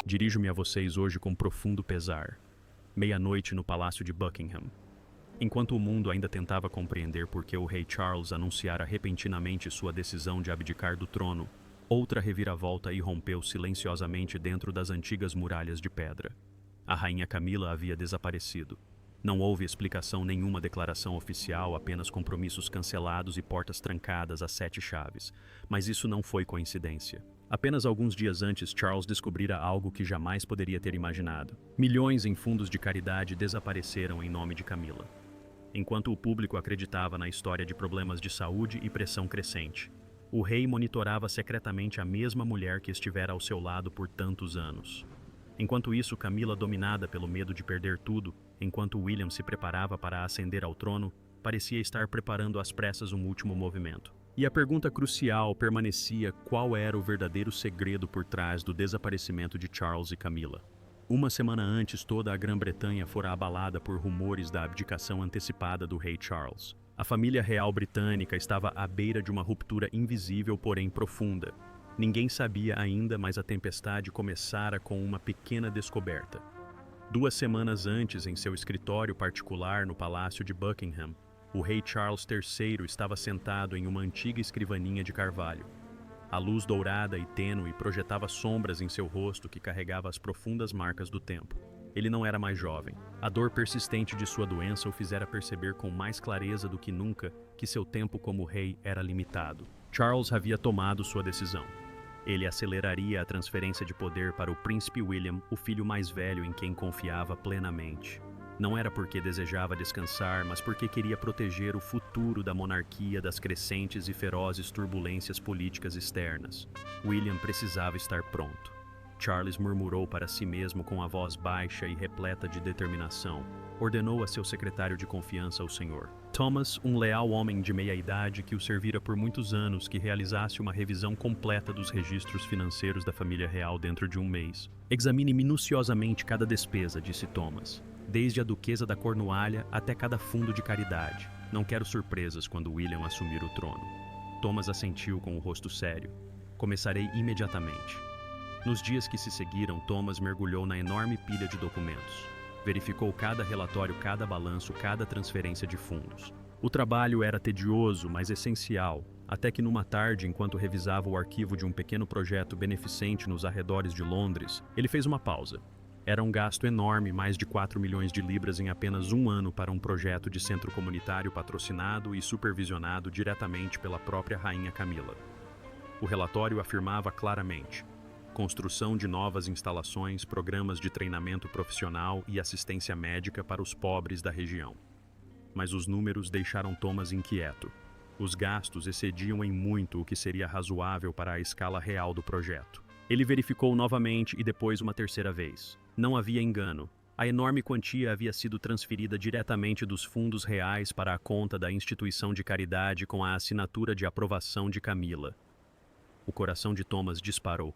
Dirijo-me a vocês hoje com profundo pesar. Meia-noite no Palácio de Buckingham. Enquanto o mundo ainda tentava compreender por que o rei Charles anunciara repentinamente sua decisão de abdicar do trono, outra reviravolta irrompeu silenciosamente dentro das antigas muralhas de pedra. A rainha Camila havia desaparecido. Não houve explicação nenhuma, declaração oficial, apenas compromissos cancelados e portas trancadas a 7 chaves. Mas isso não foi coincidência. Apenas alguns dias antes, Charles descobrira algo que jamais poderia ter imaginado. Milhões em fundos de caridade desapareceram em nome de Camila. Enquanto o público acreditava na história de problemas de saúde e pressão crescente, o rei monitorava secretamente a mesma mulher que estivera ao seu lado por tantos anos. Enquanto isso, Camila, dominada pelo medo de perder tudo, enquanto William se preparava para ascender ao trono, parecia estar preparando às pressas um último movimento. E a pergunta crucial permanecia: qual era o verdadeiro segredo por trás do desaparecimento de Charles e Camila? Uma semana antes, toda a Grã-Bretanha fora abalada por rumores da abdicação antecipada do rei Charles. A família real britânica estava à beira de uma ruptura invisível, porém profunda. Ninguém sabia ainda, mas a tempestade começara com uma pequena descoberta. 2 semanas antes, em seu escritório particular no Palácio de Buckingham, o rei Charles III estava sentado em uma antiga escrivaninha de carvalho. A luz dourada e tênue projetava sombras em seu rosto que carregava as profundas marcas do tempo. Ele não era mais jovem. A dor persistente de sua doença o fizera perceber com mais clareza do que nunca que seu tempo como rei era limitado. Charles havia tomado sua decisão. Ele aceleraria a transferência de poder para o príncipe William, o filho mais velho em quem confiava plenamente. Não era porque desejava descansar, mas porque queria proteger o futuro da monarquia das crescentes e ferozes turbulências políticas externas. William precisava estar pronto. Charles murmurou para si mesmo com a voz baixa e repleta de determinação. Ordenou a seu secretário de confiança, o Sr. Thomas, um leal homem de meia-idade que o servira por muitos anos, que realizasse uma revisão completa dos registros financeiros da família real dentro de um mês. Examine minuciosamente cada despesa, disse Thomas, desde a duquesa da Cornualha até cada fundo de caridade. Não quero surpresas quando William assumir o trono. Thomas assentiu com o rosto sério. Começarei imediatamente. Nos dias que se seguiram, Thomas mergulhou na enorme pilha de documentos. Verificou cada relatório, cada balanço, cada transferência de fundos. O trabalho era tedioso, mas essencial, até que numa tarde, enquanto revisava o arquivo de um pequeno projeto beneficente nos arredores de Londres, ele fez uma pausa. Era um gasto enorme, mais de 4 milhões de libras em apenas um ano para um projeto de centro comunitário patrocinado e supervisionado diretamente pela própria rainha Camila. O relatório afirmava claramente: construção de novas instalações, programas de treinamento profissional e assistência médica para os pobres da região. Mas os números deixaram Thomas inquieto. Os gastos excediam em muito o que seria razoável para a escala real do projeto. Ele verificou novamente e depois uma terceira vez. Não havia engano. A enorme quantia havia sido transferida diretamente dos fundos reais para a conta da instituição de caridade com a assinatura de aprovação de Camila. O coração de Thomas disparou.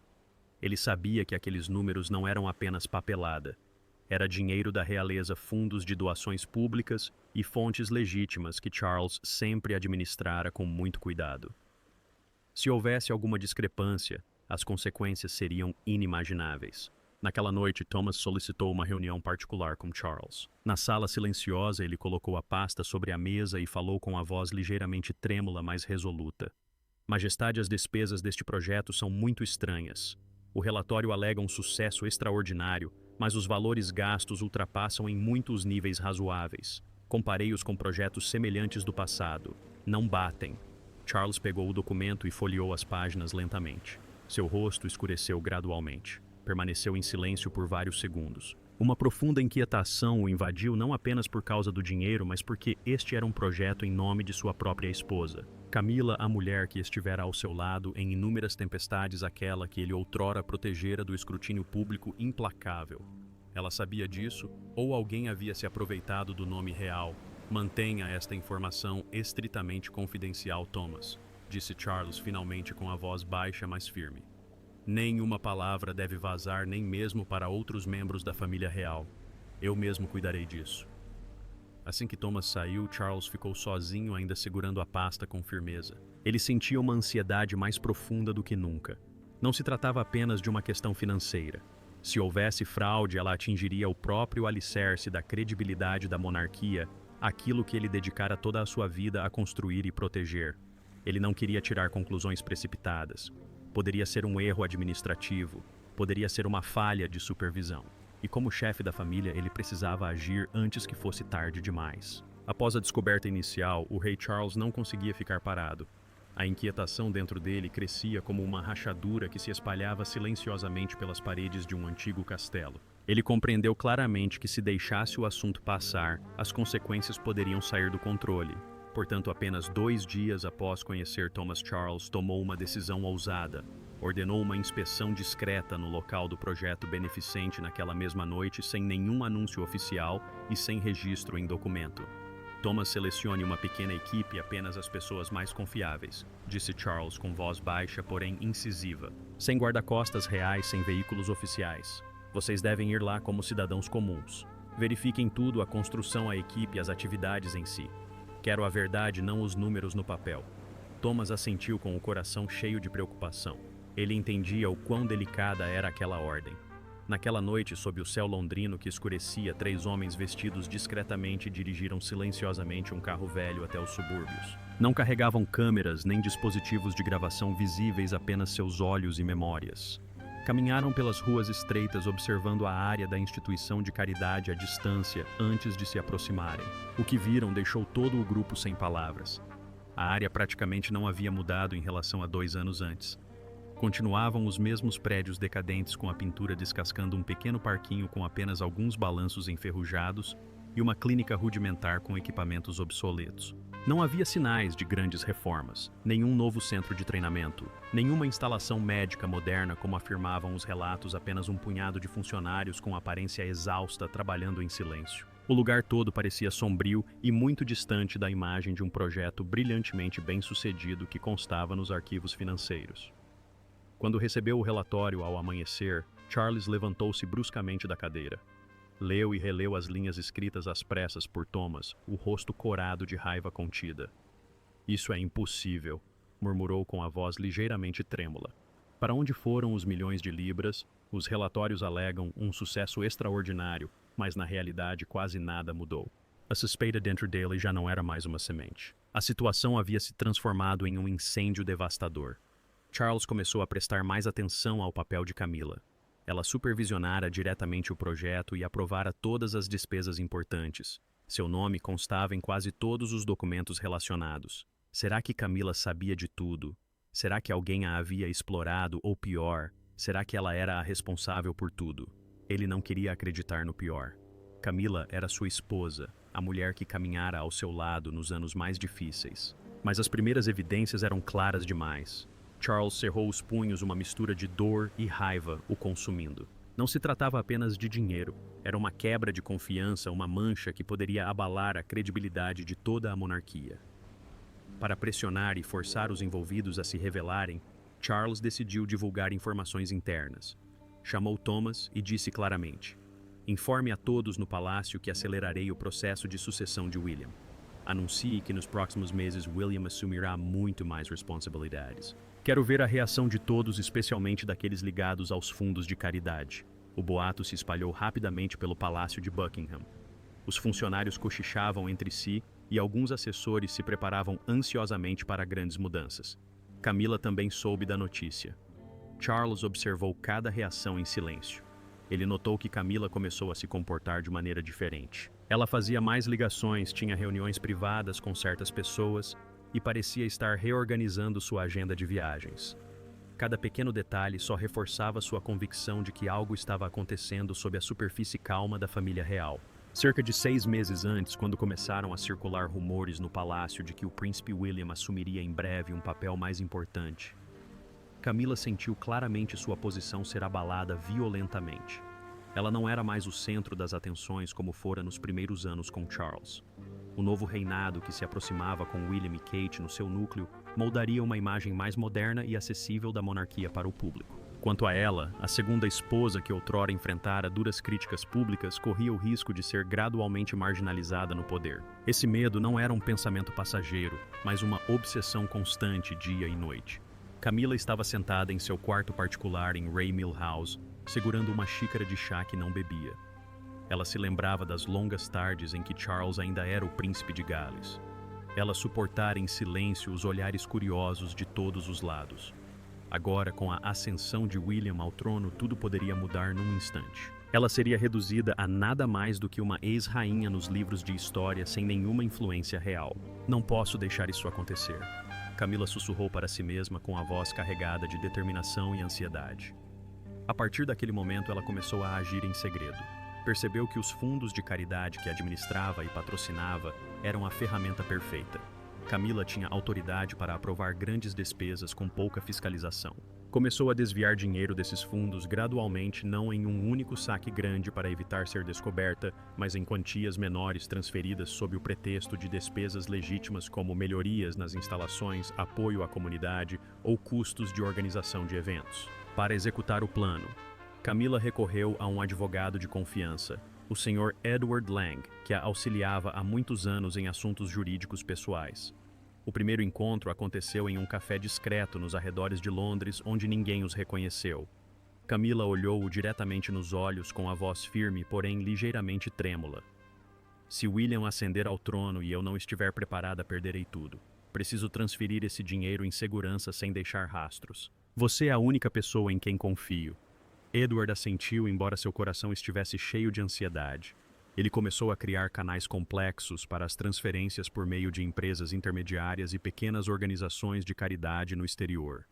Ele sabia que aqueles números não eram apenas papelada. Era dinheiro da realeza, fundos de doações públicas e fontes legítimas que Charles sempre administrara com muito cuidado. Se houvesse alguma discrepância, as consequências seriam inimagináveis. Naquela noite, Thomas solicitou uma reunião particular com Charles. Na sala silenciosa, ele colocou a pasta sobre a mesa e falou com a voz ligeiramente trêmula, mas resoluta. Majestade, as despesas deste projeto são muito estranhas. O relatório alega um sucesso extraordinário, mas os valores gastos ultrapassam em muitos níveis razoáveis. Comparei-os com projetos semelhantes do passado. Não batem. Charles pegou o documento e folheou as páginas lentamente. Seu rosto escureceu gradualmente. Permaneceu em silêncio por vários segundos. Uma profunda inquietação o invadiu, não apenas por causa do dinheiro, mas porque este era um projeto em nome de sua própria esposa. Camila, a mulher que estivera ao seu lado em inúmeras tempestades, aquela que ele outrora protegera do escrutínio público implacável. Ela sabia disso, ou alguém havia se aproveitado do nome real. Mantenha esta informação estritamente confidencial, Thomas, disse Charles finalmente com a voz baixa, mas firme. Nenhuma palavra deve vazar, nem mesmo para outros membros da família real. Eu mesmo cuidarei disso. Assim que Thomas saiu, Charles ficou sozinho, ainda segurando a pasta com firmeza. Ele sentia uma ansiedade mais profunda do que nunca. Não se tratava apenas de uma questão financeira. Se houvesse fraude, ela atingiria o próprio alicerce da credibilidade da monarquia, aquilo que ele dedicara toda a sua vida a construir e proteger. Ele não queria tirar conclusões precipitadas. Poderia ser um erro administrativo, poderia ser uma falha de supervisão. E como chefe da família, ele precisava agir antes que fosse tarde demais. Após a descoberta inicial, o rei Charles não conseguia ficar parado. A inquietação dentro dele crescia como uma rachadura que se espalhava silenciosamente pelas paredes de um antigo castelo. Ele compreendeu claramente que se deixasse o assunto passar, as consequências poderiam sair do controle. Portanto, apenas 2 dias após conhecer Thomas Charles, tomou uma decisão ousada. Ordenou uma inspeção discreta no local do projeto beneficente naquela mesma noite, sem nenhum anúncio oficial e sem registro em documento. Thomas selecione uma pequena equipe, apenas as pessoas mais confiáveis, disse Charles com voz baixa, porém incisiva. Sem guarda-costas reais, sem veículos oficiais. Vocês devem ir lá como cidadãos comuns. Verifiquem tudo, a construção, a equipe, as atividades em si. Quero a verdade, não os números no papel. Thomas assentiu com o coração cheio de preocupação. Ele entendia o quão delicada era aquela ordem. Naquela noite, sob o céu londrino que escurecia, 3 homens vestidos discretamente dirigiram silenciosamente um carro velho até os subúrbios. Não carregavam câmeras nem dispositivos de gravação visíveis, apenas seus olhos e memórias. Caminharam pelas ruas estreitas, observando a área da instituição de caridade à distância antes de se aproximarem. O que viram deixou todo o grupo sem palavras. A área praticamente não havia mudado em relação a 2 anos antes. Continuavam os mesmos prédios decadentes, com a pintura descascando, um pequeno parquinho com apenas alguns balanços enferrujados e uma clínica rudimentar com equipamentos obsoletos. Não havia sinais de grandes reformas, nenhum novo centro de treinamento, nenhuma instalação médica moderna como afirmavam os relatos, apenas um punhado de funcionários com aparência exausta trabalhando em silêncio. O lugar todo parecia sombrio e muito distante da imagem de um projeto brilhantemente bem-sucedido que constava nos arquivos financeiros. Quando recebeu o relatório ao amanhecer, Charles levantou-se bruscamente da cadeira. Leu e releu as linhas escritas às pressas por Thomas, o rosto corado de raiva contida. "Isso é impossível", murmurou com a voz ligeiramente trêmula. "Para onde foram os milhões de libras? Os relatórios alegam um sucesso extraordinário, mas na realidade quase nada mudou." A suspeita dentro dele já não era mais uma semente. A situação havia se transformado em um incêndio devastador. Charles começou a prestar mais atenção ao papel de Camila. Ela supervisionara diretamente o projeto e aprovara todas as despesas importantes. Seu nome constava em quase todos os documentos relacionados. Será que Camila sabia de tudo? Será que alguém a havia explorado, ou pior, será que ela era a responsável por tudo? Ele não queria acreditar no pior. Camila era sua esposa, a mulher que caminhara ao seu lado nos anos mais difíceis. Mas as primeiras evidências eram claras demais. Charles cerrou os punhos, uma mistura de dor e raiva o consumindo. Não se tratava apenas de dinheiro. Era uma quebra de confiança, uma mancha que poderia abalar a credibilidade de toda a monarquia. Para pressionar e forçar os envolvidos a se revelarem, Charles decidiu divulgar informações internas. Chamou Thomas e disse claramente: "Informe a todos no palácio que acelerarei o processo de sucessão de William. Anuncie que nos próximos meses William assumirá muito mais responsabilidades. Quero ver a reação de todos, especialmente daqueles ligados aos fundos de caridade." O boato se espalhou rapidamente pelo Palácio de Buckingham. Os funcionários cochichavam entre si e alguns assessores se preparavam ansiosamente para grandes mudanças. Camila também soube da notícia. Charles observou cada reação em silêncio. Ele notou que Camila começou a se comportar de maneira diferente. Ela fazia mais ligações, tinha reuniões privadas com certas pessoas e parecia estar reorganizando sua agenda de viagens. Cada pequeno detalhe só reforçava sua convicção de que algo estava acontecendo sob a superfície calma da família real. Cerca de 6 meses antes, quando começaram a circular rumores no palácio de que o príncipe William assumiria em breve um papel mais importante, Camila sentiu claramente sua posição ser abalada violentamente. Ela não era mais o centro das atenções como fora nos primeiros anos com Charles. O novo reinado que se aproximava com William e Kate no seu núcleo moldaria uma imagem mais moderna e acessível da monarquia para o público. Quanto a ela, a segunda esposa que outrora enfrentara duras críticas públicas corria o risco de ser gradualmente marginalizada no poder. Esse medo não era um pensamento passageiro, mas uma obsessão constante dia e noite. Camila estava sentada em seu quarto particular em Raymil House, segurando uma xícara de chá que não bebia. Ela se lembrava das longas tardes em que Charles ainda era o príncipe de Gales. Ela suportara em silêncio os olhares curiosos de todos os lados. Agora, com a ascensão de William ao trono, tudo poderia mudar num instante. Ela seria reduzida a nada mais do que uma ex-rainha nos livros de história sem nenhuma influência real. Não posso deixar isso acontecer. Camila sussurrou para si mesma com a voz carregada de determinação e ansiedade. A partir daquele momento, ela começou a agir em segredo. Percebeu que os fundos de caridade que administrava e patrocinava eram a ferramenta perfeita. Camila tinha autoridade para aprovar grandes despesas com pouca fiscalização. Começou a desviar dinheiro desses fundos gradualmente, não em um único saque grande para evitar ser descoberta, mas em quantias menores transferidas sob o pretexto de despesas legítimas como melhorias nas instalações, apoio à comunidade ou custos de organização de eventos. Para executar o plano, Camila recorreu a um advogado de confiança, o Sr. Edward Lang, que a auxiliava há muitos anos em assuntos jurídicos pessoais. O primeiro encontro aconteceu em um café discreto nos arredores de Londres, onde ninguém os reconheceu. Camila olhou-o diretamente nos olhos com a voz firme, porém ligeiramente trêmula. Se William ascender ao trono e eu não estiver preparada, perderei tudo. Preciso transferir esse dinheiro em segurança sem deixar rastros. Você é a única pessoa em quem confio. Edward assentiu, embora seu coração estivesse cheio de ansiedade. Ele começou a criar canais complexos para as transferências por meio de empresas intermediárias e pequenas organizações de caridade no exterior.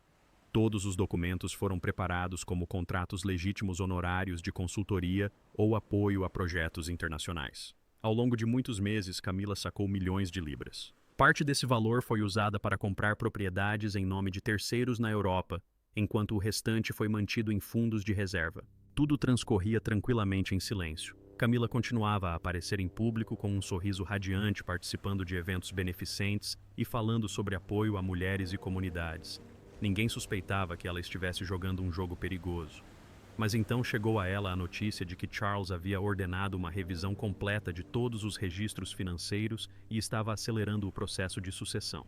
Todos os documentos foram preparados como contratos legítimos honorários de consultoria ou apoio a projetos internacionais. Ao longo de muitos meses, Camila sacou milhões de libras. Parte desse valor foi usada para comprar propriedades em nome de terceiros na Europa, enquanto o restante foi mantido em fundos de reserva. Tudo transcorria tranquilamente em silêncio. Camila continuava a aparecer em público com um sorriso radiante, participando de eventos beneficentes e falando sobre apoio a mulheres e comunidades. Ninguém suspeitava que ela estivesse jogando um jogo perigoso. Mas então chegou a ela a notícia de que Charles havia ordenado uma revisão completa de todos os registros financeiros e estava acelerando o processo de sucessão.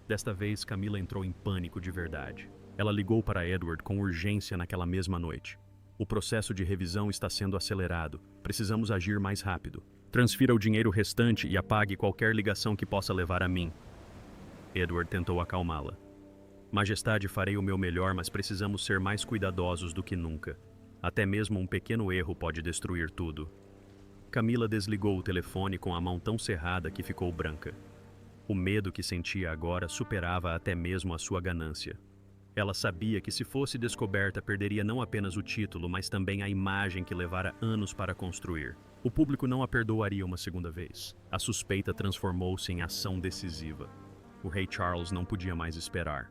Desta vez, Camila entrou em pânico de verdade. Ela ligou para Edward com urgência naquela mesma noite. O processo de revisão está sendo acelerado. Precisamos agir mais rápido. Transfira o dinheiro restante e apague qualquer ligação que possa levar a mim. Edward tentou acalmá-la. Majestade, farei o meu melhor, mas precisamos ser mais cuidadosos do que nunca. Até mesmo um pequeno erro pode destruir tudo. Camila desligou o telefone com a mão tão cerrada que ficou branca. O medo que sentia agora superava até mesmo a sua ganância. Ela sabia que se fosse descoberta perderia não apenas o título, mas também a imagem que levara anos para construir. O público não a perdoaria uma segunda vez. A suspeita transformou-se em ação decisiva. O rei Charles não podia mais esperar.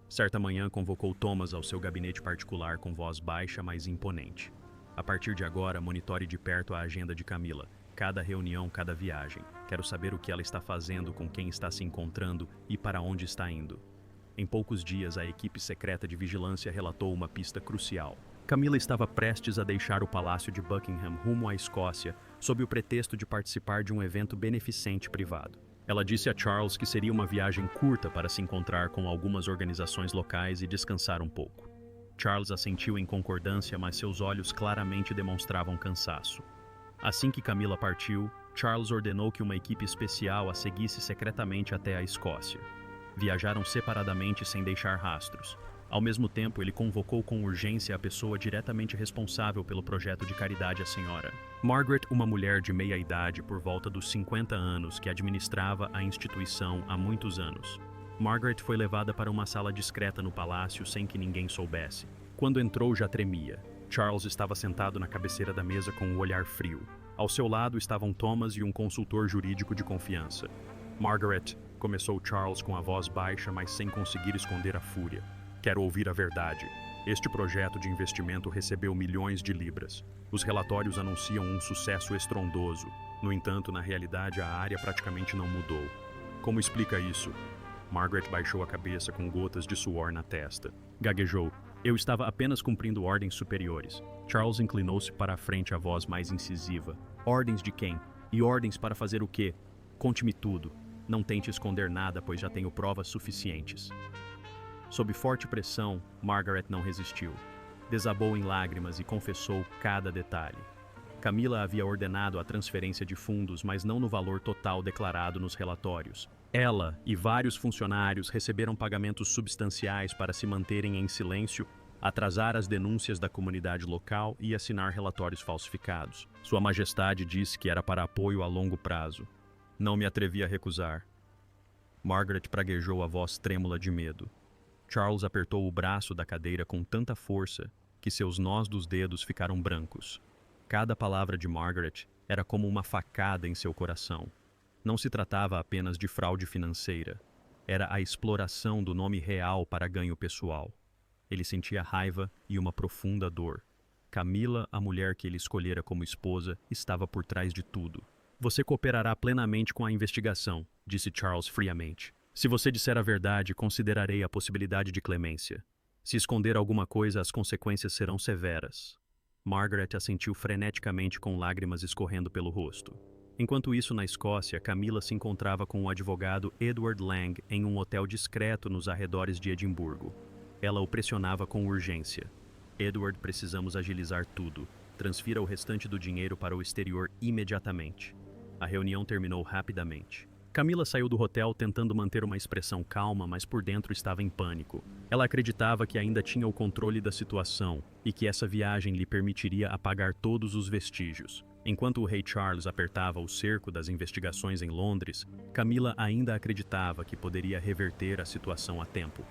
Certa manhã convocou Thomas ao seu gabinete particular com voz baixa, mas imponente. A partir de agora, monitore de perto a agenda de Camila. Cada reunião, cada viagem. Quero saber o que ela está fazendo, com quem está se encontrando e para onde está indo. Em poucos dias, a equipe secreta de vigilância relatou uma pista crucial. Camila estava prestes a deixar o Palácio de Buckingham rumo à Escócia, sob o pretexto de participar de um evento beneficente privado. Ela disse a Charles que seria uma viagem curta para se encontrar com algumas organizações locais e descansar um pouco. Charles assentiu em concordância, mas seus olhos claramente demonstravam cansaço. Assim que Camila partiu, Charles ordenou que uma equipe especial a seguisse secretamente até a Escócia. Viajaram separadamente sem deixar rastros. Ao mesmo tempo, ele convocou com urgência a pessoa diretamente responsável pelo projeto de caridade, a senhora Margaret, uma mulher de meia idade por volta dos 50 anos que administrava a instituição há muitos anos. Margaret foi levada para uma sala discreta no palácio sem que ninguém soubesse. Quando entrou, já tremia. Charles estava sentado na cabeceira da mesa com um olhar frio. Ao seu lado estavam Thomas e um consultor jurídico de confiança. Margaret, começou Charles com a voz baixa, mas sem conseguir esconder a fúria. Quero ouvir a verdade. Este projeto de investimento recebeu milhões de libras. Os relatórios anunciam um sucesso estrondoso. No entanto, na realidade, a área praticamente não mudou. Como explica isso? Margaret baixou a cabeça com gotas de suor na testa. Gaguejou. Eu estava apenas cumprindo ordens superiores. Charles inclinou-se para a frente, a voz mais incisiva. Ordens de quem? E ordens para fazer o quê? Conte-me tudo. Não tente esconder nada, pois já tenho provas suficientes. Sob forte pressão, Margaret não resistiu. Desabou em lágrimas e confessou cada detalhe. Camila havia ordenado a transferência de fundos, mas não no valor total declarado nos relatórios. Ela e vários funcionários receberam pagamentos substanciais para se manterem em silêncio, atrasar as denúncias da comunidade local e assinar relatórios falsificados. Sua Majestade disse que era para apoio a longo prazo. Não me atrevi a recusar. Margaret praguejou a voz trêmula de medo. Charles apertou o braço da cadeira com tanta força que seus nós dos dedos ficaram brancos. Cada palavra de Margaret era como uma facada em seu coração. Não se tratava apenas de fraude financeira. Era a exploração do nome real para ganho pessoal. Ele sentia raiva e uma profunda dor. Camila, a mulher que ele escolhera como esposa, estava por trás de tudo. Você cooperará plenamente com a investigação, disse Charles friamente. Se você disser a verdade, considerarei a possibilidade de clemência. Se esconder alguma coisa, as consequências serão severas. Margaret assentiu freneticamente com lágrimas escorrendo pelo rosto. Enquanto isso, na Escócia, Camila se encontrava com o advogado Edward Lang em um hotel discreto nos arredores de Edimburgo. Ela o pressionava com urgência. Edward, precisamos agilizar tudo. Transfira o restante do dinheiro para o exterior imediatamente. A reunião terminou rapidamente. Camila saiu do hotel tentando manter uma expressão calma, mas por dentro estava em pânico. Ela acreditava que ainda tinha o controle da situação e que essa viagem lhe permitiria apagar todos os vestígios. Enquanto o rei Charles apertava o cerco das investigações em Londres, Camila ainda acreditava que poderia reverter a situação a tempo.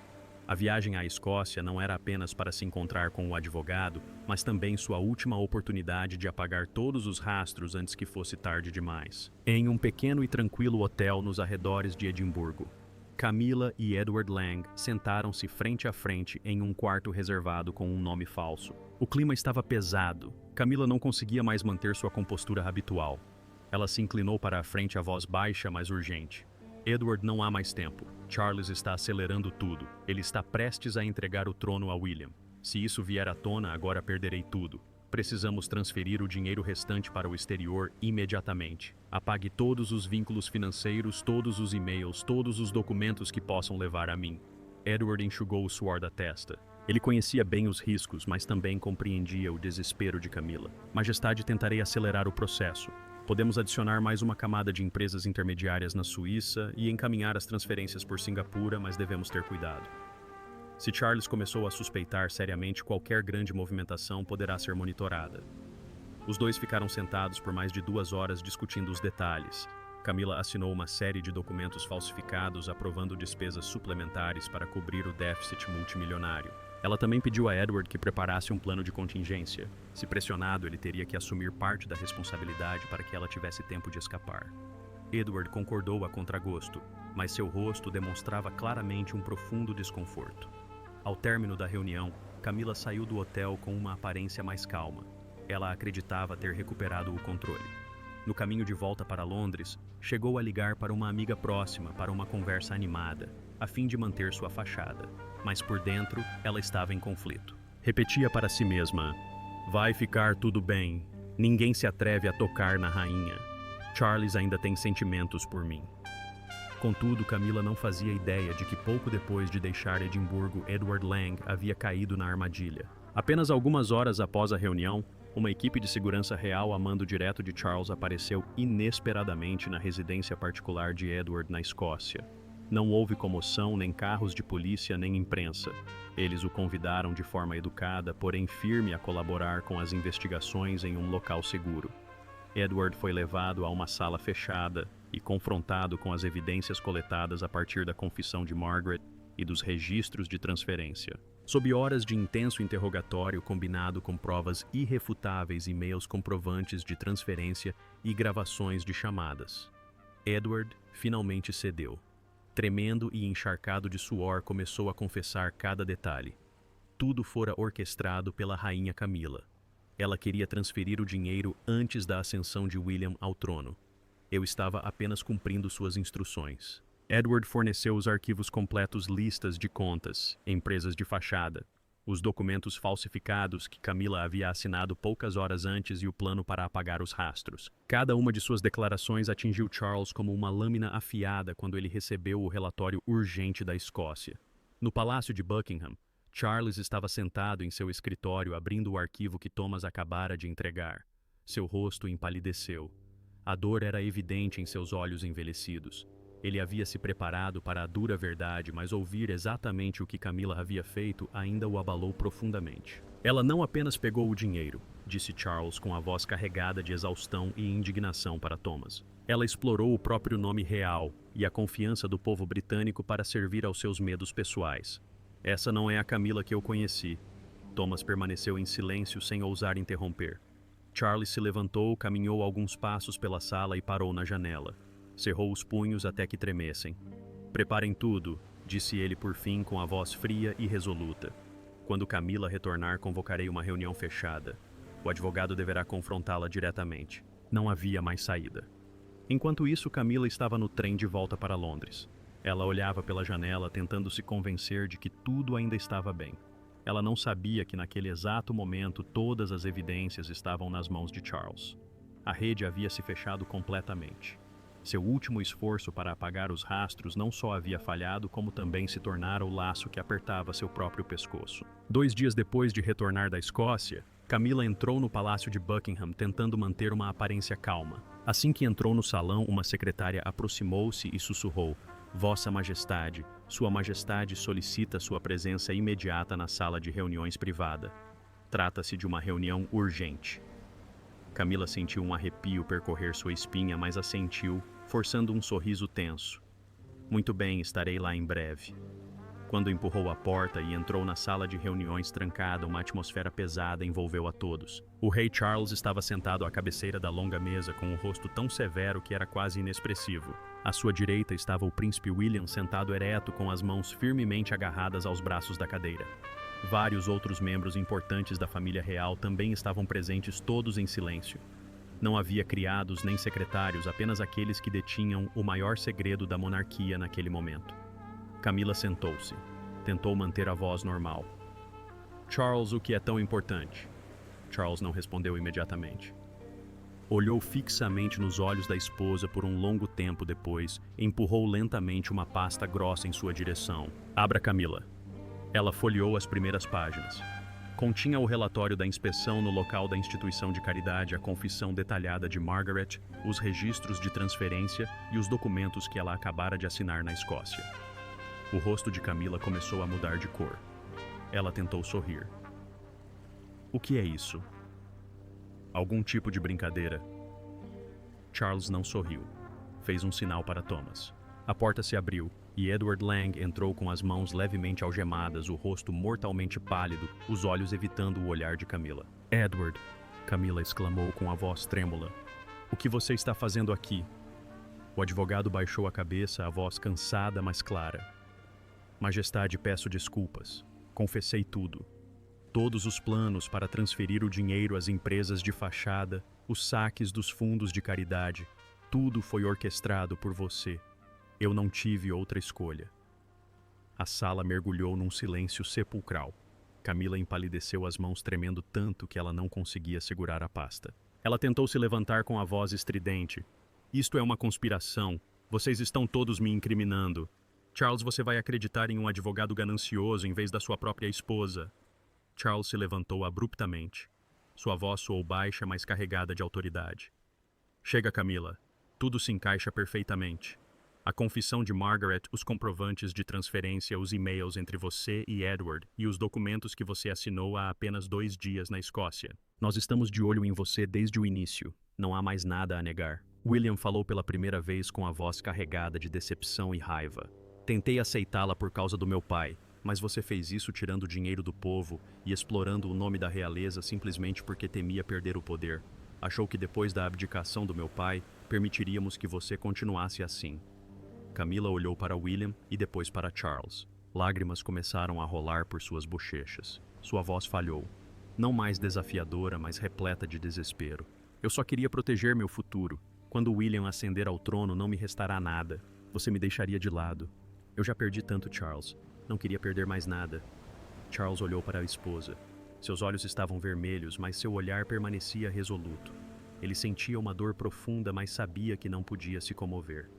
A viagem à Escócia não era apenas para se encontrar com o advogado, mas também sua última oportunidade de apagar todos os rastros antes que fosse tarde demais. Em um pequeno e tranquilo hotel nos arredores de Edimburgo, Camila e Edward Lang sentaram-se frente a frente em um quarto reservado com um nome falso. O clima estava pesado. Camila não conseguia mais manter sua compostura habitual. Ela se inclinou para a frente, a voz baixa, mas urgente. Edward, não há mais tempo. Charles está acelerando tudo. Ele está prestes a entregar o trono a William. Se isso vier à tona, agora perderei tudo. Precisamos transferir o dinheiro restante para o exterior imediatamente. Apague todos os vínculos financeiros, todos os e-mails, todos os documentos que possam levar a mim. Edward enxugou o suor da testa. Ele conhecia bem os riscos, mas também compreendia o desespero de Camila. Majestade, tentarei acelerar o processo. Podemos adicionar mais uma camada de empresas intermediárias na Suíça e encaminhar as transferências por Singapura, mas devemos ter cuidado. Se Charles começou a suspeitar seriamente, qualquer grande movimentação poderá ser monitorada. Os dois ficaram sentados por mais de 2 horas discutindo os detalhes. Camila assinou uma série de documentos falsificados aprovando despesas suplementares para cobrir o déficit multimilionário. Ela também pediu a Edward que preparasse um plano de contingência. Se pressionado, ele teria que assumir parte da responsabilidade para que ela tivesse tempo de escapar. Edward concordou a contragosto, mas seu rosto demonstrava claramente um profundo desconforto. Ao término da reunião, Camila saiu do hotel com uma aparência mais calma. Ela acreditava ter recuperado o controle. No caminho de volta para Londres, chegou a ligar para uma amiga próxima para uma conversa animada, a fim de manter sua fachada. Mas por dentro, ela estava em conflito. Repetia para si mesma: vai ficar tudo bem. Ninguém se atreve a tocar na rainha. Charles ainda tem sentimentos por mim. Contudo, Camila não fazia ideia de que pouco depois de deixar Edimburgo, Edward Lang havia caído na armadilha. Apenas algumas horas após a reunião, uma equipe de segurança real a mando direto de Charles apareceu inesperadamente na residência particular de Edward na Escócia. Não houve comoção, nem carros de polícia, nem imprensa. Eles o convidaram de forma educada, porém firme, a colaborar com as investigações em um local seguro. Edward foi levado a uma sala fechada e confrontado com as evidências coletadas a partir da confissão de Margaret e dos registros de transferência. Sob horas de intenso interrogatório combinado com provas irrefutáveis e meios comprovantes de transferência e gravações de chamadas, Edward finalmente cedeu. Tremendo e encharcado de suor, começou a confessar cada detalhe. Tudo fora orquestrado pela rainha Camila. Ela queria transferir o dinheiro antes da ascensão de William ao trono. Eu estava apenas cumprindo suas instruções. Edward forneceu os arquivos completos, listas de contas, empresas de fachada, os documentos falsificados que Camila havia assinado poucas horas antes e o plano para apagar os rastros. Cada uma de suas declarações atingiu Charles como uma lâmina afiada quando ele recebeu o relatório urgente da Escócia. No Palácio de Buckingham, Charles estava sentado em seu escritório abrindo o arquivo que Thomas acabara de entregar. Seu rosto empalideceu. A dor era evidente em seus olhos envelhecidos. Ele havia se preparado para a dura verdade, mas ouvir exatamente o que Camila havia feito ainda o abalou profundamente. Ela não apenas pegou o dinheiro, disse Charles com a voz carregada de exaustão e indignação para Thomas. Ela explorou o próprio nome real e a confiança do povo britânico para servir aos seus medos pessoais. Essa não é a Camila que eu conheci. Thomas permaneceu em silêncio sem ousar interromper. Charles se levantou, caminhou alguns passos pela sala e parou na janela. Cerrou os punhos até que tremessem. Preparem tudo, disse ele por fim com a voz fria e resoluta. Quando Camila retornar, convocarei uma reunião fechada. O advogado deverá confrontá-la diretamente. Não havia mais saída. Enquanto isso, Camila estava no trem de volta para Londres. Ela olhava pela janela, tentando se convencer de que tudo ainda estava bem. Ela não sabia que naquele exato momento todas as evidências estavam nas mãos de Charles. A rede havia se fechado completamente. Seu último esforço para apagar os rastros não só havia falhado, como também se tornara o laço que apertava seu próprio pescoço. 2 dias depois de retornar da Escócia, Camila entrou no Palácio de Buckingham tentando manter uma aparência calma. Assim que entrou no salão, uma secretária aproximou-se e sussurrou: Vossa Majestade, Sua Majestade solicita sua presença imediata na sala de reuniões privada. Trata-se de uma reunião urgente. Camila sentiu um arrepio percorrer sua espinha, mas assentiu, forçando um sorriso tenso. Muito bem, estarei lá em breve. Quando empurrou a porta e entrou na sala de reuniões trancada, uma atmosfera pesada envolveu a todos. O rei Charles estava sentado à cabeceira da longa mesa com um rosto tão severo que era quase inexpressivo. À sua direita estava o príncipe William sentado ereto com as mãos firmemente agarradas aos braços da cadeira. Vários outros membros importantes da família real também estavam presentes, todos em silêncio. Não havia criados nem secretários, apenas aqueles que detinham o maior segredo da monarquia naquele momento. Camila sentou-se. Tentou manter a voz normal. Charles, o que é tão importante? Charles não respondeu imediatamente. Olhou fixamente nos olhos da esposa por um longo tempo depois e empurrou lentamente uma pasta grossa em sua direção. Abra, Camila. Ela folheou as primeiras páginas. Continha o relatório da inspeção no local da instituição de caridade, a confissão detalhada de Margaret, os registros de transferência e os documentos que ela acabara de assinar na Escócia. O rosto de Camila começou a mudar de cor. Ela tentou sorrir. O que é isso? Algum tipo de brincadeira? Charles não sorriu. Fez um sinal para Thomas. A porta se abriu e Edward Lang entrou com as mãos levemente algemadas, o rosto mortalmente pálido, os olhos evitando o olhar de Camila. Edward, Camila exclamou com a voz trêmula. O que você está fazendo aqui? O advogado baixou a cabeça, a voz cansada, mas clara. Majestade, peço desculpas. Confessei tudo. Todos os planos para transferir o dinheiro às empresas de fachada, os saques dos fundos de caridade, tudo foi orquestrado por você. Eu não tive outra escolha. A sala mergulhou num silêncio sepulcral. Camila empalideceu, as mãos tremendo tanto que ela não conseguia segurar a pasta. Ela tentou se levantar com a voz estridente. Isto é uma conspiração. Vocês estão todos me incriminando. Charles, você vai acreditar em um advogado ganancioso em vez da sua própria esposa. Charles se levantou abruptamente. Sua voz soou baixa, mas carregada de autoridade. Chega, Camila. Tudo se encaixa perfeitamente. A confissão de Margaret, os comprovantes de transferência, os e-mails entre você e Edward e os documentos que você assinou há apenas 2 dias na Escócia. Nós estamos de olho em você desde o início. Não há mais nada a negar. William falou pela primeira vez com a voz carregada de decepção e raiva. Tentei aceitá-la por causa do meu pai, mas você fez isso tirando o dinheiro do povo e explorando o nome da realeza simplesmente porque temia perder o poder. Achou que depois da abdicação do meu pai, permitiríamos que você continuasse assim. Camila olhou para William e depois para Charles. Lágrimas começaram a rolar por suas bochechas. Sua voz falhou. Não mais desafiadora, mas repleta de desespero. Eu só queria proteger meu futuro. Quando William ascender ao trono, não me restará nada. Você me deixaria de lado. Eu já perdi tanto, Charles. Não queria perder mais nada. Charles olhou para a esposa. Seus olhos estavam vermelhos, mas seu olhar permanecia resoluto. Ele sentia uma dor profunda, mas sabia que não podia se comover.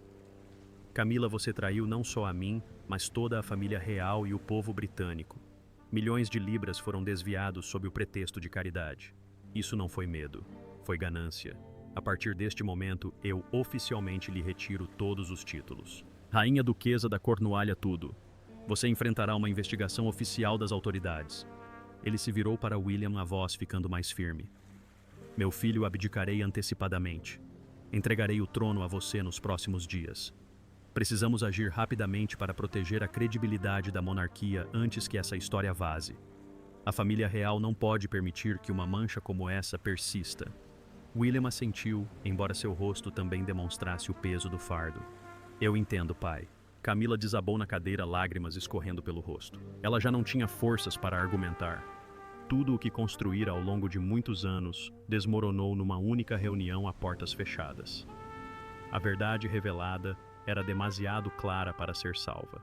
Camila, você traiu não só a mim, mas toda a família real e o povo britânico. Milhões de libras foram desviados sob o pretexto de caridade. Isso não foi medo, foi ganância. A partir deste momento, eu oficialmente lhe retiro todos os títulos. Rainha Duquesa da Cornualha tudo. Você enfrentará uma investigação oficial das autoridades. Ele se virou para William, a voz ficando mais firme. Meu filho, abdicarei antecipadamente. Entregarei o trono a você nos próximos dias. Precisamos agir rapidamente para proteger a credibilidade da monarquia antes que essa história vaze. A família real não pode permitir que uma mancha como essa persista. William assentiu, embora seu rosto também demonstrasse o peso do fardo. Eu entendo, pai. Camila desabou na cadeira, lágrimas escorrendo pelo rosto. Ela já não tinha forças para argumentar. Tudo o que construíra ao longo de muitos anos desmoronou numa única reunião a portas fechadas. A verdade revelada era demasiado clara para ser salva.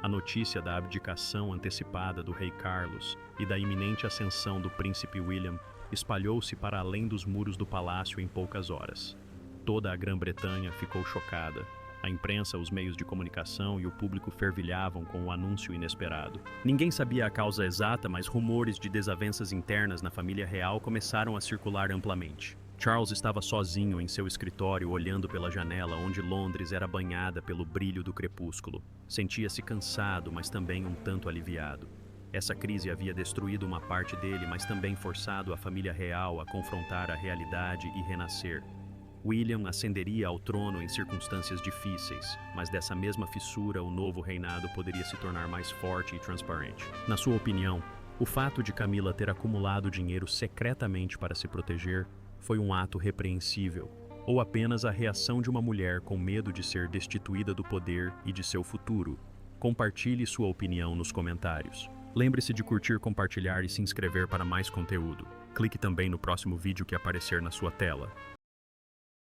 A notícia da abdicação antecipada do rei Carlos e da iminente ascensão do príncipe William espalhou-se para além dos muros do palácio em poucas horas. Toda a Grã-Bretanha ficou chocada. A imprensa, os meios de comunicação e o público fervilhavam com o anúncio inesperado. Ninguém sabia a causa exata, mas rumores de desavenças internas na família real começaram a circular amplamente. Charles estava sozinho em seu escritório, olhando pela janela onde Londres era banhada pelo brilho do crepúsculo. Sentia-se cansado, mas também um tanto aliviado. Essa crise havia destruído uma parte dele, mas também forçado a família real a confrontar a realidade e renascer. William ascenderia ao trono em circunstâncias difíceis, mas dessa mesma fissura o novo reinado poderia se tornar mais forte e transparente. Na sua opinião, o fato de Camila ter acumulado dinheiro secretamente para se proteger foi um ato repreensível, ou apenas a reação de uma mulher com medo de ser destituída do poder e de seu futuro? Compartilhe sua opinião nos comentários. Lembre-se de curtir, compartilhar e se inscrever para mais conteúdo. Clique também no próximo vídeo que aparecer na sua tela.